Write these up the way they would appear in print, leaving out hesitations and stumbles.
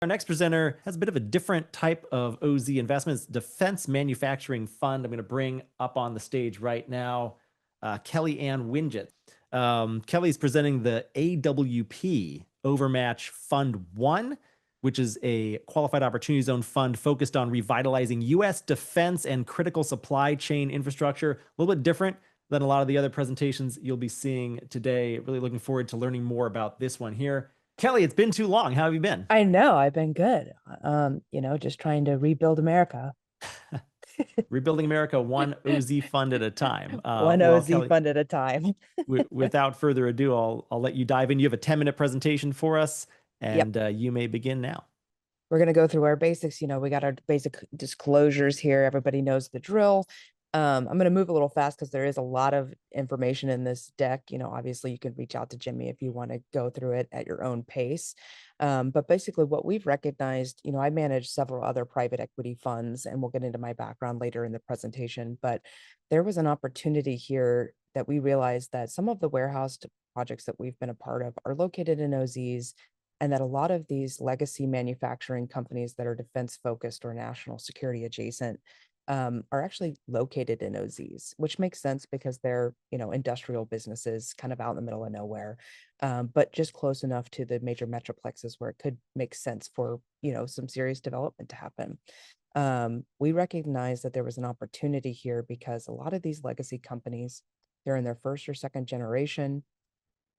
Our next presenter has a bit of a different type of OZ investments, Defense Manufacturing Fund. I'm going to bring up on the stage right now Kelly Ann Winget. Kelly's presenting the AWP Overmatch Fund I, which is a qualified opportunity zone fund focused on revitalizing U.S. defense and critical supply chain infrastructure. A little bit different than a lot of the other presentations you'll be seeing today. Really looking forward to learning more about this one here. Kelly, it's been too long. How have you been? I know, I've been good. Just trying to rebuild America. Rebuilding America, one OZ fund at a time. One Well, OZ Kelly, fund at a time. without further ado, I'll let you dive in. You have a 10-minute presentation for us, Yep. and you may begin now. We're going to go through our basics. We got our basic disclosures here. Everybody knows the drill. I'm going to move a little fast because there is a lot of information in this deck. Obviously you can reach out to Jimmy if you want to go through it at your own pace. But basically what we've recognized, I manage several other private equity funds, and we'll get into my background later in the presentation, but there was an opportunity here that we realized that some of the warehouse projects that we've been a part of are located in OZs, and that a lot of these legacy manufacturing companies that are defense focused or national security adjacent are actually located in OZs, which makes sense because they're, industrial businesses kind of out in the middle of nowhere, but just close enough to the major metroplexes where it could make sense for, some serious development to happen. We recognize that there was an opportunity here because a lot of these legacy companies, they're in their first or second generation.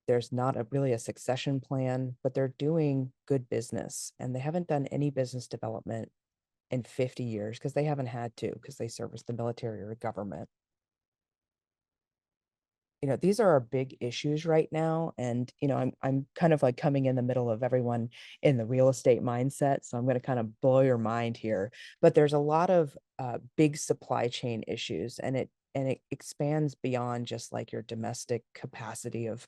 There's not really a succession plan, but they're doing good business, and they haven't done any business development in 50 years because they haven't had to, because they service the military or government. These are our big issues right now. And, I'm kind of like coming in the middle of everyone in the real estate mindset. So I'm going to kind of blow your mind here. But there's a lot of big supply chain issues, and it expands beyond just like your domestic capacity of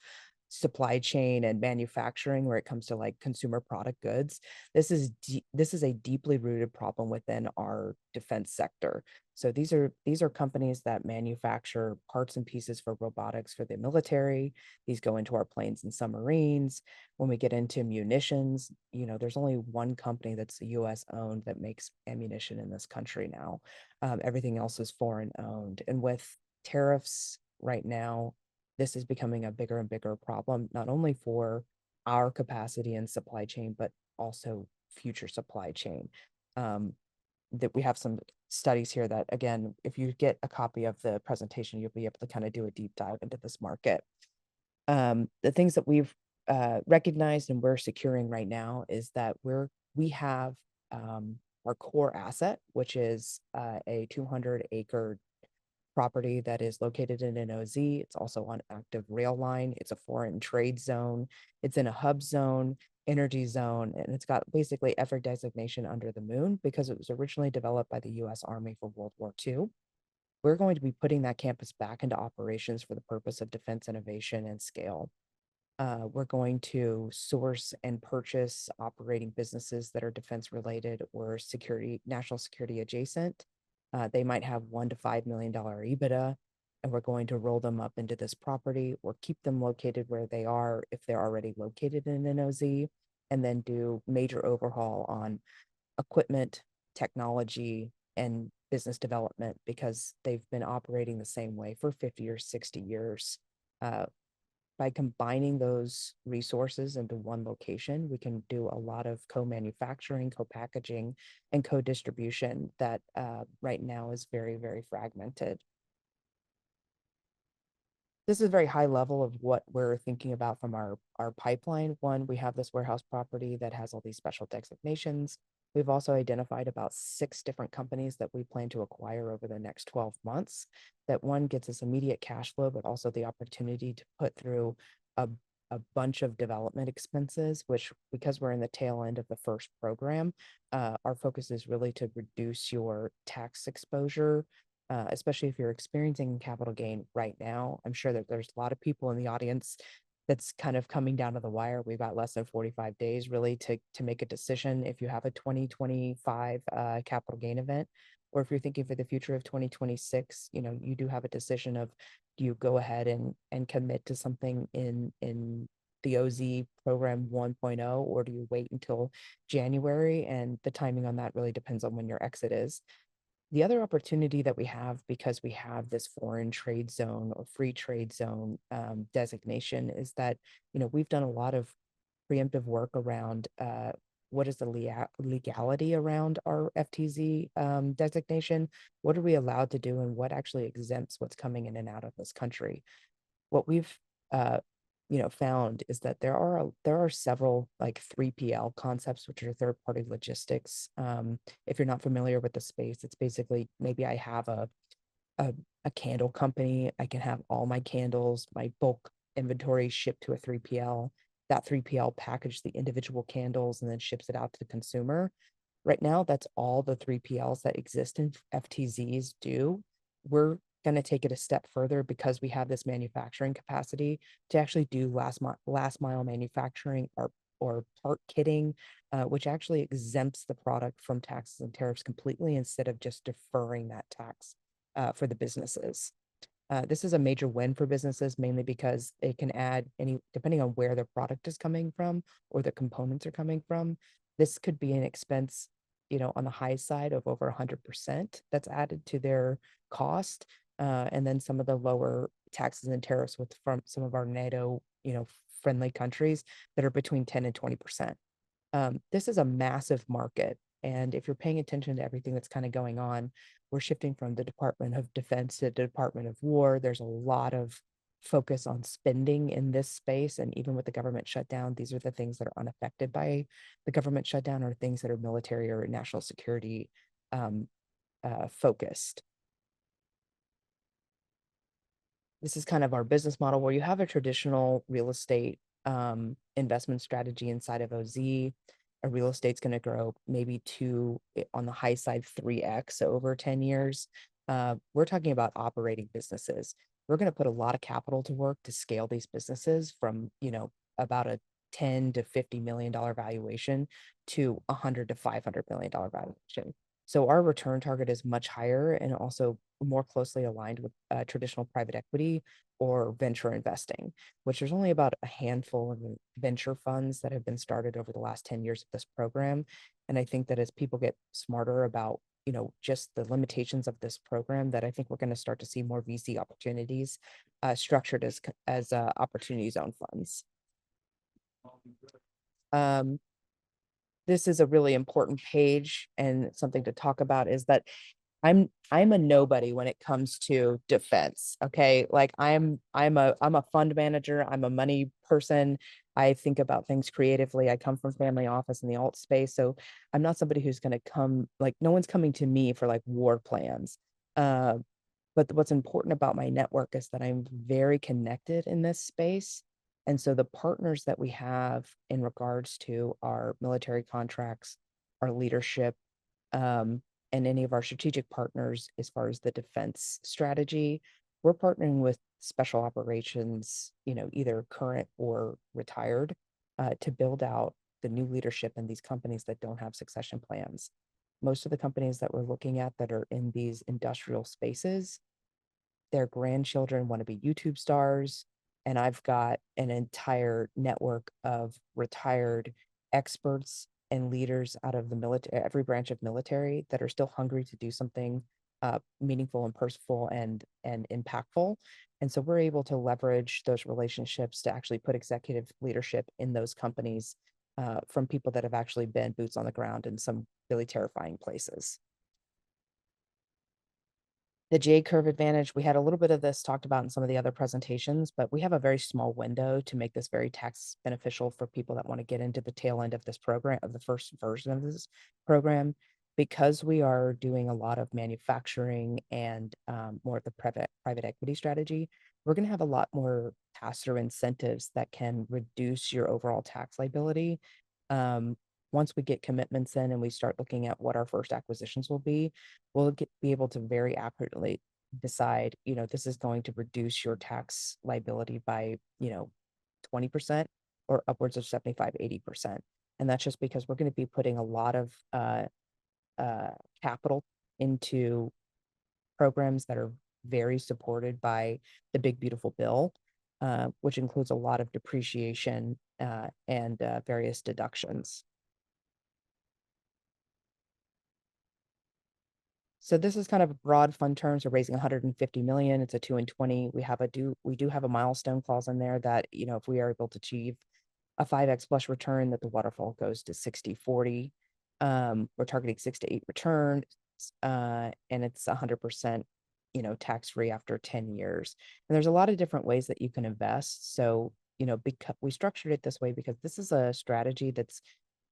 supply chain and manufacturing where it comes to like consumer product goods. This is a deeply rooted problem within our defense sector. So these are companies that manufacture parts and pieces for robotics for the military. These go into our planes and submarines. When we get into munitions, there's only one company that's US owned that makes ammunition in this country now. Everything else is foreign owned. And with tariffs right now, this is becoming a bigger and bigger problem, not only for our capacity and supply chain, but also future supply chain. That we have some studies here that, again, if you get a copy of the presentation, you'll be able to kind of do a deep dive into this market. The things that we've recognized and we're securing right now is that we have our core asset, which is a 200-acre property that is located in an OZ. It's also on active rail line. It's a foreign trade zone. It's in a hub zone, energy zone, and it's got basically every designation under the moon because it was originally developed by the US Army for World War II. We're going to be putting that campus back into operations for the purpose of defense innovation and scale. We're going to source and purchase operating businesses that are defense related or national security adjacent. They might have $1 to $5 million EBITDA, and we're going to roll them up into this property or keep them located where they are if they're already located in an OZ, and then do major overhaul on equipment, technology, and business development because they've been operating the same way for 50 or 60 years. By combining those resources into one location, we can do a lot of co-manufacturing, co-packaging, and co-distribution that right now is very, very fragmented. This is a very high level of what we're thinking about from our pipeline. One, we have this warehouse property that has all these special designations. We've also identified about 6 different companies that we plan to acquire over the next 12 months. That one gets us immediate cash flow, but also the opportunity to put through a bunch of development expenses, which, because we're in the tail end of the first program, our focus is really to reduce your tax exposure, especially if you're experiencing capital gain right now. I'm sure that there's a lot of people in the audience that's kind of coming down to the wire. We've got less than 45 days really to make a decision if you have a 2025 capital gain event, or if you're thinking for the future of 2026, you do have a decision of, do you go ahead and commit to something in the OZ program 1.0, or do you wait until January? And the timing on that really depends on when your exit is. The other opportunity that we have, because we have this foreign trade zone or free trade zone designation, is that, we've done a lot of preemptive work around what is the legality around our FTZ designation? What are we allowed to do, and what actually exempts what's coming in and out of this country? What we've uh, found is that there are several like 3PL concepts, which are third party logistics. If you're not familiar with the space, it's basically, maybe I have a, a candle company. I can have all my candles, my bulk inventory shipped to a 3PL. That 3PL package the individual candles and then ships it out to the consumer. Right now, that's all the 3PLs that exist in FTZs do. We're going to take it a step further, because we have this manufacturing capacity to actually do last mile manufacturing, or part kitting, which actually exempts the product from taxes and tariffs completely, instead of just deferring that tax for the businesses. This is a major win for businesses, mainly because it can add any, depending on where their product is coming from or the components are coming from. This could be an expense, on the high side of over 100% that's added to their cost. And then some of the lower taxes and tariffs from some of our NATO, friendly countries, that are between 10 and 20%. This is a massive market. And if you're paying attention to everything that's kind of going on, we're shifting from the Department of Defense to the Department of War. There's a lot of focus on spending in this space. And even with the government shutdown, these are the things that are unaffected by the government shutdown, or things that are military or national security um, focused. This is kind of our business model, where you have a traditional real estate investment strategy inside of OZ. A real estate's going to grow maybe on the high side, 3x over 10 years. We're talking about operating businesses. We're going to put a lot of capital to work to scale these businesses from, about a 10 to $50 million valuation to 100 to $500 million valuation. So our return target is much higher, and also more closely aligned with traditional private equity or venture investing, which there's only about a handful of venture funds that have been started over the last 10 years of this program. And I think that as people get smarter about, just the limitations of this program, that I think we're going to start to see more VC opportunities structured as opportunity zone funds. Um, this is a really important page, and something to talk about is that I'm a nobody when it comes to defense. Okay. Like I'm a fund manager. I'm a money person. I think about things creatively. I come from family office in the alt space. So I'm not somebody who's going to come, like, no one's coming to me for like war plans. Uh, but what's important about my network is that I'm very connected in this space. And so the partners that we have in regards to our military contracts, our leadership, um, and any of our strategic partners as far as the defense strategy, we're partnering with special operations, either current or retired, to build out the new leadership in these companies that don't have succession plans. Most of the companies that we're looking at that are in these industrial spaces, their grandchildren want to be YouTube stars. And I've got an entire network of retired experts and leaders out of the military, every branch of military, that are still hungry to do something meaningful and purposeful and impactful. And so we're able to leverage those relationships to actually put executive leadership in those companies, from people that have actually been boots on the ground in some really terrifying places. The J curve advantage, we had a little bit of this talked about in some of the other presentations, but we have a very small window to make this very tax beneficial for people that want to get into the tail end of this program, of the first version of this program. Because we are doing a lot of manufacturing and more of the private equity strategy, we're going to have a lot more pass-through incentives that can reduce your overall tax liability. Um, Once we get commitments in and we start looking at what our first acquisitions will be, be able to very accurately decide, this is going to reduce your tax liability by, 20% or upwards of 75, 80%. And that's just because we're going to be putting a lot of uh, capital into programs that are very supported by the big beautiful bill. which includes a lot of depreciation and various deductions. So this is kind of broad fund terms. We're raising 150 million. It's a 2 and 20. We do have a milestone clause in there that, if we are able to achieve a 5x plus return, that the waterfall goes to 60/40. We're targeting 6 to 8 returns, and it's 100%, tax free after 10 years. And there's a lot of different ways that you can invest. So, because we structured it this way because this is a strategy that's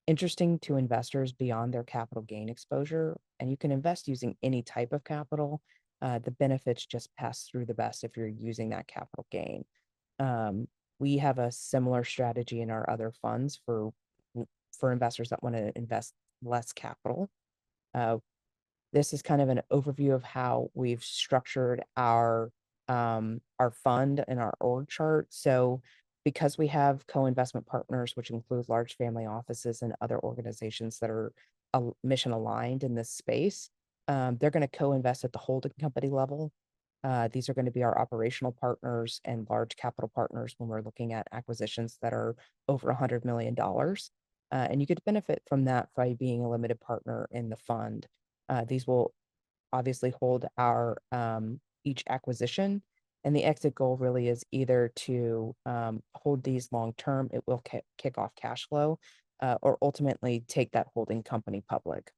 interesting to investors beyond their capital gain exposure, and you can invest using any type of capital. The benefits just pass through the best if you're using that capital gain. Um, we have a similar strategy in our other funds for investors that want to invest less capital. Uh, this is kind of an overview of how we've structured our fund and our org chart. So because we have co-investment partners, which include large family offices and other organizations that are mission aligned in this space, they're going to co-invest at the holding company level. These are going to be our operational partners and large capital partners when we're looking at acquisitions that are over $100 million. And you could benefit from that by being a limited partner in the fund. These will obviously hold our each acquisition, and the exit goal really is either to hold these long term. It will kick off cash flow, or ultimately take that holding company public.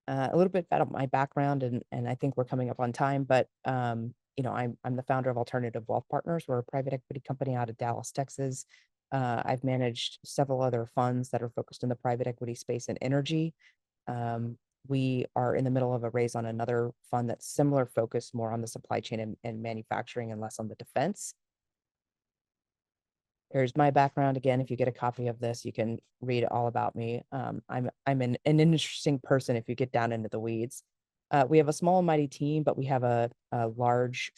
A little bit about my background, and I think we're coming up on time, but I'm the founder of Alternative Wealth Partners. We're a private equity company out of Dallas, Texas. I've managed several other funds that are focused in the private equity space and energy. Um, we are in the middle of a raise on another fund that's similar focus, more on the supply chain and manufacturing and less on the defense. Here's my background again. If you get a copy of this, you can read all about me. I'm an interesting person if you get down into the weeds. We have a small and mighty team, but we have a large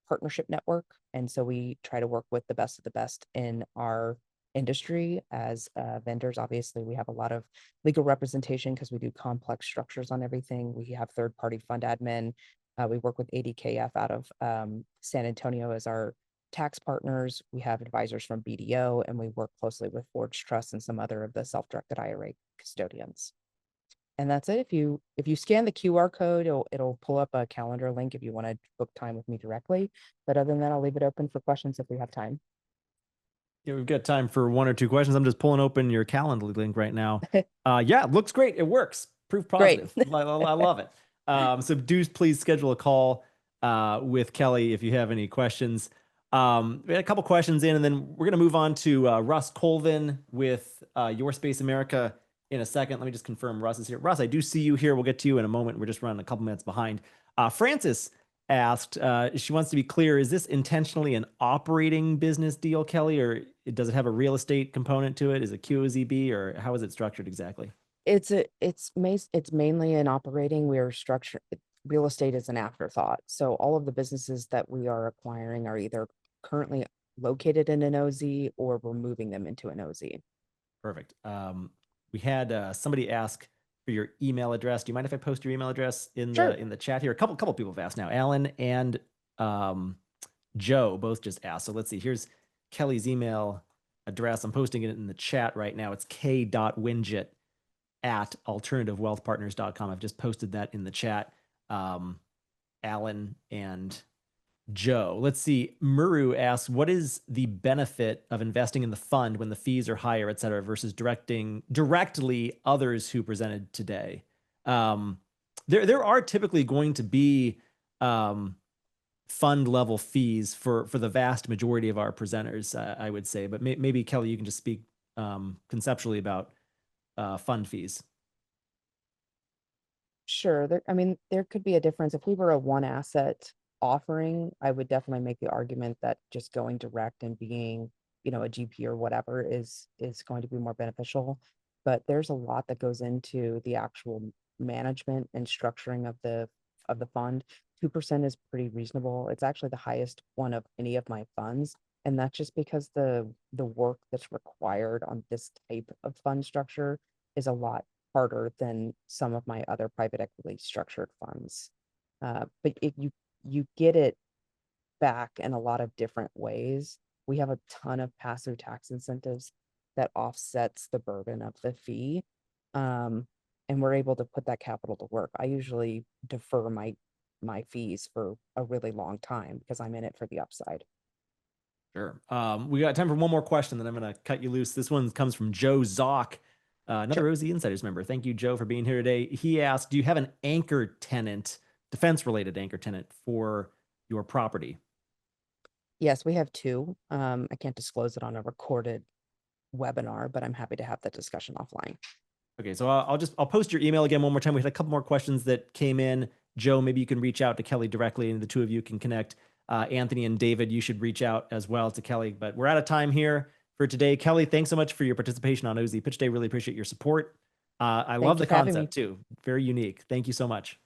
partnership network, and so we try to work with the best of the best in our industry as vendors. Obviously, we have a lot of legal representation because we do complex structures on everything. We have third-party fund admin. We work with ADKF out of San Antonio as our tax partners. We have advisors from BDO, and we work closely with Forge Trust and some other of the self-directed IRA custodians. And that's it. If you scan the QR code, it'll pull up a calendar link if you want to book time with me directly. But other than that, I'll leave it open for questions if we have time. Yeah, we've got time for one or two questions. I'm just pulling open your Calendly link right now. Yeah, it looks great. It works. Proof Great. positive. I love it. So do please schedule a call with Kelly if you have any questions. We had a couple questions in, and then we're going to move on to Russ Colvin with Your Space America in a second. Let me just confirm Russ is here. Russ, I do see you here. We'll get to you in a moment. We're just running a couple minutes behind. Francis asked, she wants to be clear, is this intentionally an operating business deal, Kelly, or does it have a real estate component to it? Is it QOZB, or how is it structured exactly? It's mainly an operating. We are structured. Real estate is an afterthought. So all of the businesses that we are acquiring are either currently located in an OZ or we're moving them into an OZ. Perfect. We had somebody ask for your email address. Do you mind if I post your email address in Sure. the chat here? A couple people have asked now. Alan and Joe both just asked. So let's see. Here's Kelly's email address. I'm posting it in the chat right now. It's k.winget@alternativewealthpartners.com. I've just posted that in the chat. Alan and Joe. Let's see. Muru asks, what is the benefit of investing in the fund when the fees are higher, et cetera, versus directly others who presented today? There are typically going to be fund level fees for the vast majority of our presenters, I would say. But maybe Kelly, you can just speak conceptually about fund fees. Sure. There could be a difference. If we were a one asset offering, I would definitely make the argument that just going direct and being, a GP or whatever is going to be more beneficial. But there's a lot that goes into the actual management and structuring of the fund. 2% is pretty reasonable. It's actually the highest one of any of my funds. And that's just because the work that's required on this type of fund structure is a lot harder than some of my other private equity structured funds. But you get it back in a lot of different ways. We have a ton of pass-through tax incentives that offsets the burden of the fee. Um, and we're able to put that capital to work. I usually defer my fees for a really long time because I'm in it for the upside. Sure. We got time for one more question, then I'm going to cut you loose. This one comes from Joe Zock, another Sure. OZ Insiders member. Thank you, Joe, for being here today. He asked, do you have an anchor tenant, defense related anchor tenant for your property? Yes, we have two. I can't disclose it on a recorded webinar, but I'm happy to have that discussion offline. Okay, so I'll post your email again one more time. We had a couple more questions that came in. Joe, maybe you can reach out to Kelly directly, and the two of you can connect. Anthony and David, you should reach out as well to Kelly. But we're out of time here for today. Kelly, thanks so much for your participation on OZ Pitch Day. Really appreciate your support. I love Thank the you for having me. concept too. Very unique. Thank you so much.